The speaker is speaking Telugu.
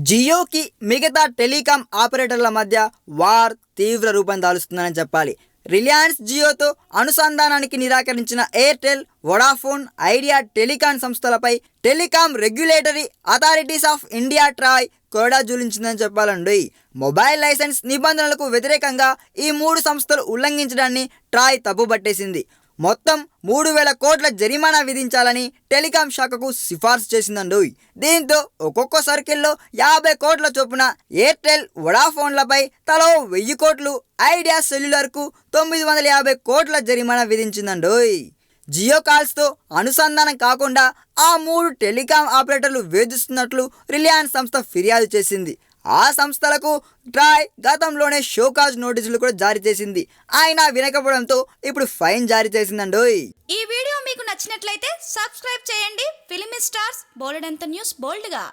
జియోకి మిగతా టెలికాం ఆపరేటర్ల మధ్య వార్ తీవ్ర రూపం దాలుస్తుందని చెప్పాలి. రిలయన్స్ జియోతో అనుసంధానానికి నిరాకరించిన ఎయిర్టెల్, వొడాఫోన్ ఐడియా టెలికాం సంస్థలపై telecom regulatory authorities of India TRAI కొరడా జూలించిందని చెప్పాలండి. మొబైల్ లైసెన్స్ నిబంధనలకు వ్యతిరేకంగా ఈ మూడు సంస్థలు ఉల్లంఘించడాన్ని ట్రాయ్ తప్పుపట్టేసింది. మొత్తం 3,000 కోట్ల జరిమానా విధించాలని టెలికాం శాఖకు సిఫార్సు చేసిందండి. దీంతో ఒక్కొక్క సర్కిల్లో 50 కోట్ల చొప్పున ఎయిర్టెల్, వొడాఫోన్లపై తలో 1000 కోట్లు, ఐడియా సెల్యులర్కు 950 కోట్ల జరిమానా విధించిందండి. జియో కాల్స్తో అనుసంధానం కాకుండా ఆ మూడు టెలికాం ఆపరేటర్లు వేధిస్తున్నట్లు రిలయన్స్ సంస్థ ఫిర్యాదు చేసింది. ఆ సంస్థలకు ట్రాయ్ గతంలోనే షోకాజ్ నోటీసులు కూడా జారీ చేసింది. అయినా వినకపోవడంతో ఇప్పుడు ఫైన్ జారీ చేసిందండి. ఈ వీడియో మీకు నచ్చినట్లయితే సబ్స్క్రైబ్ చేయండి. ఫిలిమి స్టార్స్ బోలెడంత న్యూస్ బోల్డ్గా.